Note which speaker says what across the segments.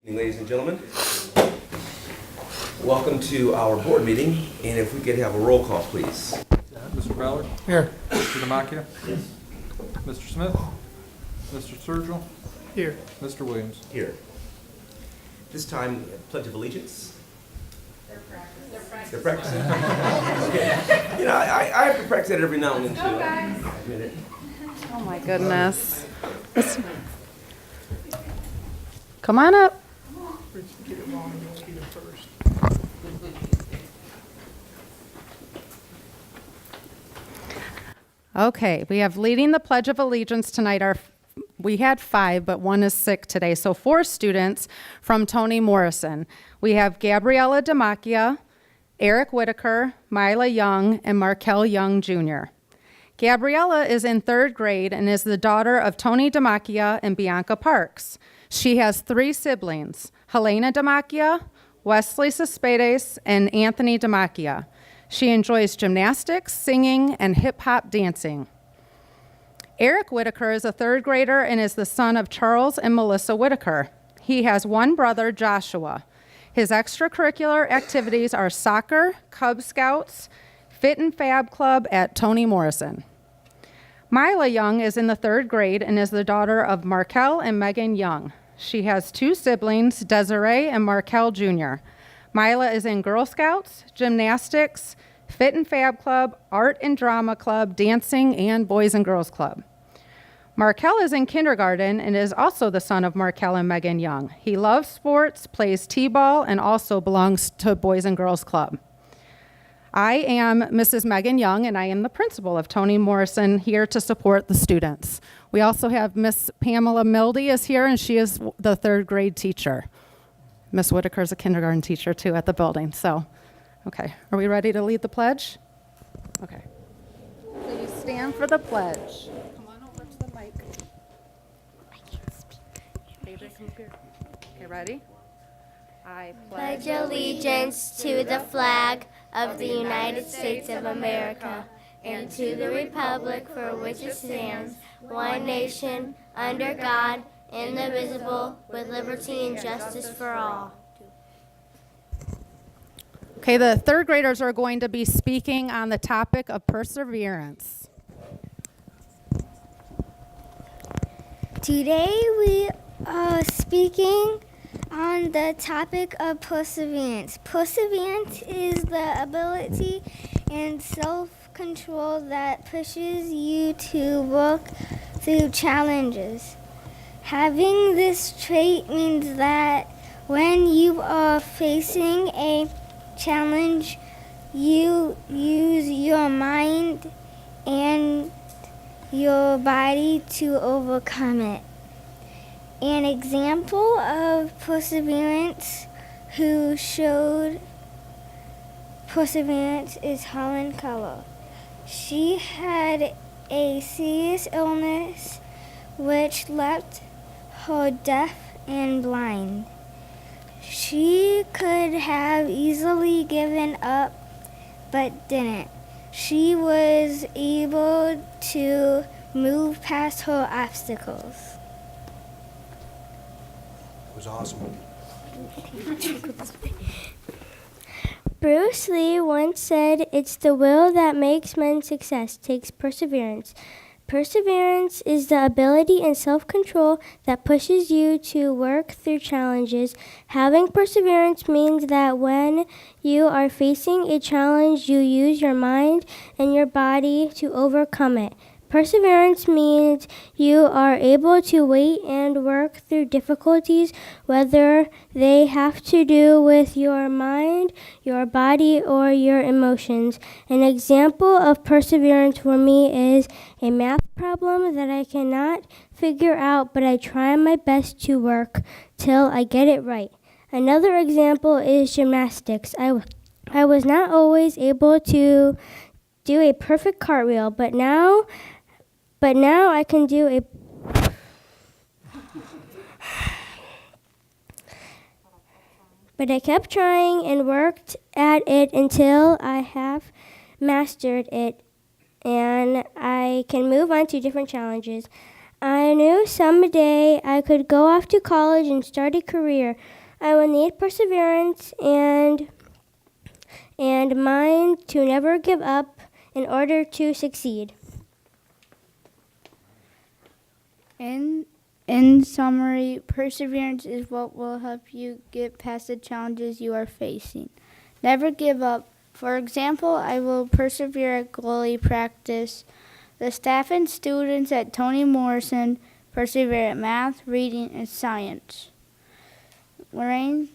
Speaker 1: Ladies and gentlemen, welcome to our board meeting, and if we could have a roll call, please.
Speaker 2: Mr. Ballard?
Speaker 3: Here.
Speaker 2: Mr. Demakia?
Speaker 1: Yes.
Speaker 2: Mr. Smith? Mr. Sturgill?
Speaker 3: Here.
Speaker 2: Mr. Williams?
Speaker 1: Here. This time, Pledge of Allegiance. They're practicing. Okay. You know, I have to practice that every now and then, too. Admit it.
Speaker 4: Oh my goodness. Come on up.
Speaker 3: Get it wrong, you won't get it first.
Speaker 4: Okay, we have leading the Pledge of Allegiance tonight. We had 5, but 1 is sick today. So 4 students from Toni Morrison. We have Gabriella Demakia, Eric Whitaker, Mila Young, and Markel Young Jr. Gabriella is in 3rd grade and is the daughter of Toni Demakia and Bianca Parks. She has 3 siblings, Helena Demakia, Wesley Cespedes, and Anthony Demakia. She enjoys gymnastics, singing, and hip-hop dancing. Eric Whitaker is a 3rd grader and is the son of Charles and Melissa Whitaker. He has 1 brother, Joshua. His extracurricular activities are soccer, Cub Scouts, Fit and Fab Club at Toni Morrison. Mila Young is in the 3rd grade and is the daughter of Markel and Megan Young. She has 2 siblings, Desiree and Markel Jr. Mila is in Girl Scouts, gymnastics, Fit and Fab Club, Art and Drama Club, dancing, and Boys and Girls Club. Markel is in kindergarten and is also the son of Markel and Megan Young. He loves sports, plays t-ball, and also belongs to Boys and Girls Club. I am Mrs. Megan Young, and I am the principal of Toni Morrison, here to support the students. We also have Miss Pamela Mildy is here, and she is the 3rd grade teacher. Miss Whitaker is a kindergarten teacher, too, at the building. So, okay, are we ready to lead the pledge? Okay. Please stand for the pledge. Come on over to the mic. I can't speak. Baby, come up here. Okay, ready? I
Speaker 5: Pledge allegiance to the flag of the United States of America and to the republic for which it stands, one nation, under God, indivisible, with liberty and justice for all.
Speaker 4: Okay, the 3rd graders are going to be speaking on the topic of perseverance.
Speaker 5: Today we are speaking on the topic of perseverance. Perseverance is the ability and self-control that pushes you to work through challenges. Having this trait means that when you are facing a challenge, you use your mind and your body to overcome it. An example of perseverance who showed perseverance is Helen Keller. She had a serious illness which left her deaf and blind. She could have easily given up, but didn't. She was able to move past her obstacles.
Speaker 1: It was awesome.
Speaker 5: Bruce Lee once said, "It's the will that makes men's success takes perseverance." Perseverance is the ability and self-control that pushes you to work through challenges. Having perseverance means that when you are facing a challenge, you use your mind and your body to overcome it. Perseverance means you are able to wait and work through difficulties, whether they have to do with your mind, your body, or your emotions. An example of perseverance for me is a math problem that I cannot figure out, but I try my best to work till I get it right. Another example is gymnastics. I was not always able to do a perfect cartwheel, but now I can do a but I kept trying and worked at it until I have mastered it and I can move on to different challenges. I knew someday I could go off to college and start a career. I will need perseverance and mind to never give up in order to succeed.
Speaker 6: In summary, perseverance is what will help you get past the challenges you are facing. Never give up. For example, I will persevere at goalie practice. The staff and students at Toni Morrison persevere at math, reading, and science. Lorain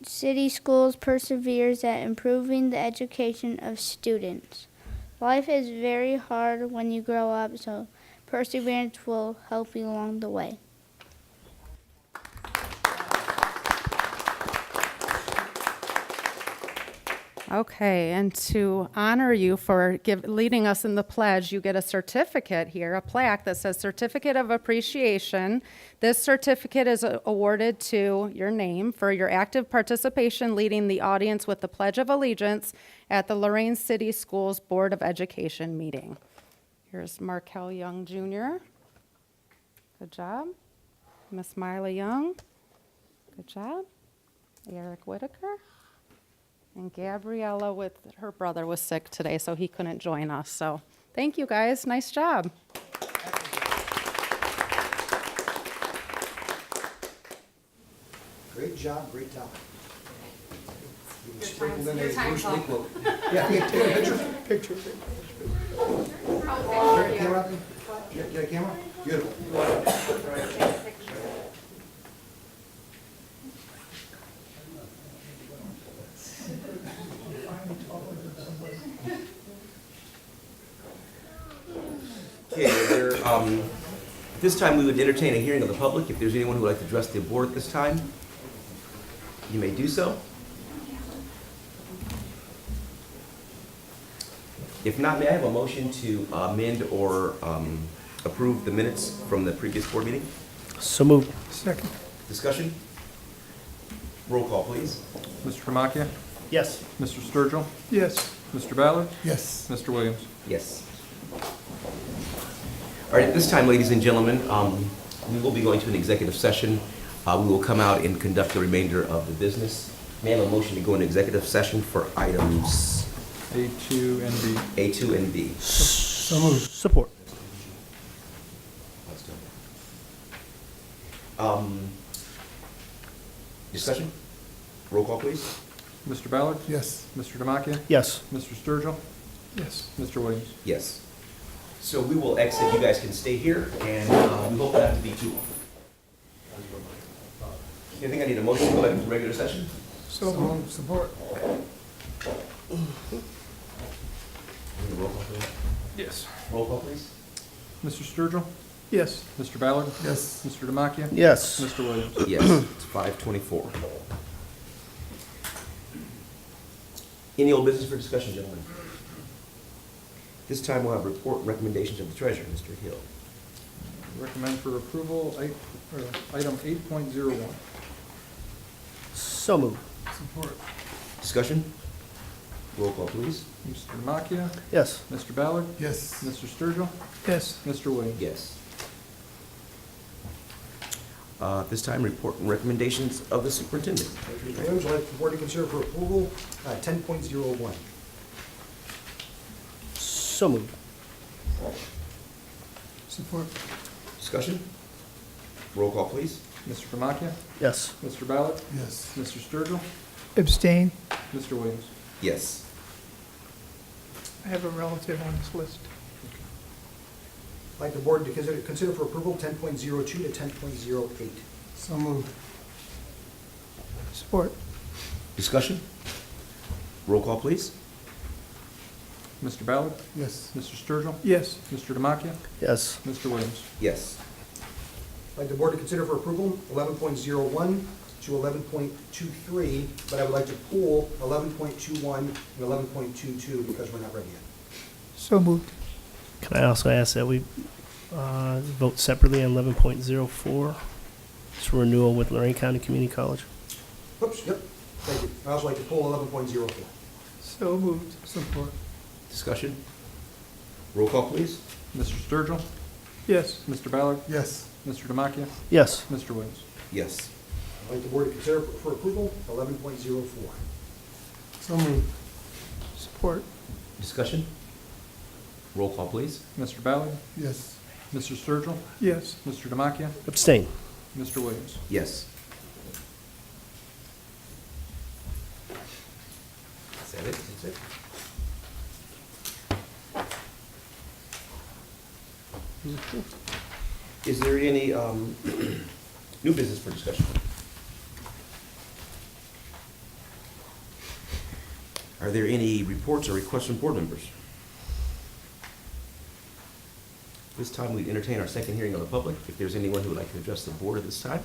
Speaker 6: City Schools perseveres at improving the education of students. Life is very hard when you grow up, so perseverance will help you along the way.
Speaker 4: Okay, and to honor you for leading us in the pledge, you get a certificate here, a plaque that says Certificate of Appreciation. This certificate is awarded to your name for your active participation leading the audience with the Pledge of Allegiance at the Lorain City Schools Board of Education meeting. Here's Markel Young Jr. Good job. Miss Marla Young. Good job. Eric Whitaker. And Gabriella her brother was sick today, so he couldn't join us. So thank you guys. Nice job.
Speaker 7: Great job, great talent. Sprinkled in a Bruce Lee quote. Yeah, take a picture.
Speaker 3: Picture.
Speaker 7: Camera up? Get a camera? Beautiful.
Speaker 1: Okay, this time we would entertain a hearing of the public. If there's anyone who would like to address the board at this time, you may do so. If not, may I have a motion to amend or approve the minutes from the previous board meeting?
Speaker 8: So moved.
Speaker 3: Second.
Speaker 1: Discussion? Roll call, please.
Speaker 2: Mr. Demakia?
Speaker 8: Yes.
Speaker 2: Mr. Sturgill?
Speaker 3: Yes.
Speaker 2: Mr. Ballard?
Speaker 3: Yes.
Speaker 2: Mr. Williams?
Speaker 1: Yes. All right, at this time, ladies and gentlemen, we will be going to an executive session. We will come out and conduct the remainder of the business. May I have a motion to go into executive session for items
Speaker 2: A2 and B.
Speaker 1: A2 and B?
Speaker 3: So moved.
Speaker 8: Support.
Speaker 1: Let's do it. Discussion? Roll call, please.
Speaker 2: Mr. Ballard?
Speaker 3: Yes.
Speaker 2: Mr. Demakia?
Speaker 8: Yes.
Speaker 2: Mr. Sturgill?
Speaker 3: Yes.
Speaker 2: Mr. Williams?
Speaker 1: Yes. So we will exit. You guys can stay here, and we hope not to be too long. You think I need a motion to go back into regular session?
Speaker 3: So moved. Support.
Speaker 1: Roll call, please.
Speaker 2: Yes.
Speaker 1: Roll call, please.
Speaker 2: Mr. Sturgill?
Speaker 3: Yes.
Speaker 2: Mr. Ballard?
Speaker 3: Yes.
Speaker 2: Mr. Demakia?
Speaker 8: Yes.
Speaker 2: Mr. Williams?
Speaker 1: Yes, it's 5:24. Any old business for discussion, gentlemen? This time we'll have report and recommendations of the treasurer, Mr. Hill.
Speaker 2: Recommend for approval item 8.01.
Speaker 8: So moved.
Speaker 3: Support.
Speaker 1: Discussion? Roll call, please.
Speaker 2: Mr. Demakia?
Speaker 8: Yes.
Speaker 2: Mr. Ballard?
Speaker 3: Yes.
Speaker 2: Mr. Sturgill?
Speaker 3: Yes.
Speaker 2: Mr. Williams?
Speaker 1: Yes. This time, report and recommendations of the superintendent.
Speaker 7: Mr. Williams, I'd like the board to consider for approval 10.01.
Speaker 8: So moved.
Speaker 3: Support.
Speaker 1: Discussion? Roll call, please.
Speaker 2: Mr. Demakia?
Speaker 8: Yes.
Speaker 2: Mr. Ballard?
Speaker 3: Yes.
Speaker 2: Mr. Sturgill?
Speaker 3: Abstain.
Speaker 2: Mr. Williams?
Speaker 1: Yes.
Speaker 3: I have a relative on this list.
Speaker 7: I'd like the board to consider for approval 10.02 to 10.08.
Speaker 3: So moved. Support.
Speaker 1: Discussion? Roll call, please.
Speaker 2: Mr. Ballard?
Speaker 3: Yes.
Speaker 2: Mr. Sturgill?
Speaker 3: Yes.
Speaker 2: Mr. Demakia?
Speaker 8: Yes.
Speaker 2: Mr. Williams?
Speaker 1: Yes.
Speaker 7: I'd like the board to consider for approval 11.01 to 11.23, but I would like to pull 11.21 and 11.22 because we're not ready yet.
Speaker 3: So moved.
Speaker 8: Can I also ask that we vote separately on 11.04? It's renewal with Lorain County Community College.
Speaker 7: Oops, yep, thank you. I'd also like to pull 11.04.
Speaker 3: So moved. Support.
Speaker 1: Discussion? Roll call, please.
Speaker 2: Mr. Sturgill?
Speaker 3: Yes.
Speaker 2: Mr. Ballard,
Speaker 7: Yes.
Speaker 2: Mr. Demakia,
Speaker 8: Yes.
Speaker 2: Mr. Williams.
Speaker 1: Yes.
Speaker 7: I'd like the board to consider for approval 11.04. So moved.
Speaker 3: Support.
Speaker 1: Discussion? Roll call, please.
Speaker 2: Mr. Ballard,
Speaker 7: Yes.
Speaker 2: Mr. Sturgill,
Speaker 3: Yes.
Speaker 2: Mr. Demakia,
Speaker 8: Abstain.
Speaker 2: Mr. Williams.
Speaker 1: Yes. Is that it? That's it? Is there any new business for discussion? Are there any reports or requests from board members? This time we entertain our second hearing of the public. If there's anyone who would like to address the board at this time.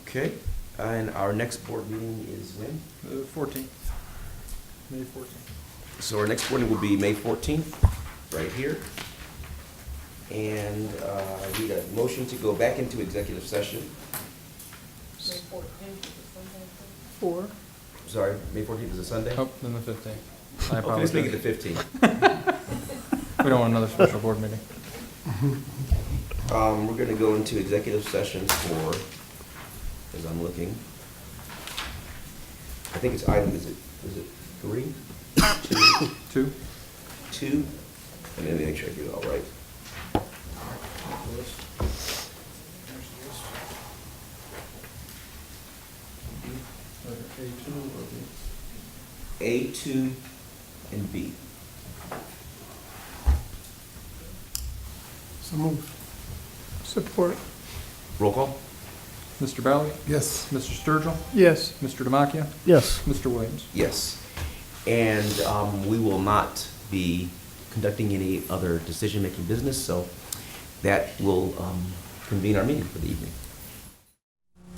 Speaker 1: Okay, and our next board meeting is when?
Speaker 2: 14th, May 14th.
Speaker 1: So our next board meeting will be May 14th, right here. And we got a motion to go back into executive session.
Speaker 3: 4.
Speaker 1: Sorry, May 14th is a Sunday?
Speaker 2: Oh, then the 15th. I
Speaker 1: Okay, let's make it
Speaker 2: apologize.
Speaker 1: the 15th.
Speaker 2: We don't want another special board meeting.
Speaker 1: We're gonna go into executive session for, as I'm looking, I think it's item, is it 3?
Speaker 2: 2.
Speaker 1: 2? And then make sure I get it all right. A, 2, and B.
Speaker 7: So moved.
Speaker 3: Support.
Speaker 1: Roll call?
Speaker 2: Mr. Ballard,
Speaker 7: Yes.
Speaker 2: Mr. Sturgill,
Speaker 3: Yes.
Speaker 2: Mr. Demakia,
Speaker 8: Yes.
Speaker 2: Mr. Williams.
Speaker 1: Yes. And we will not be conducting any other decision-making business, so that will convene our meeting for the evening.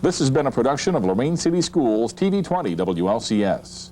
Speaker 9: This has been a production of Lorain City Schools TV 20 WLCS.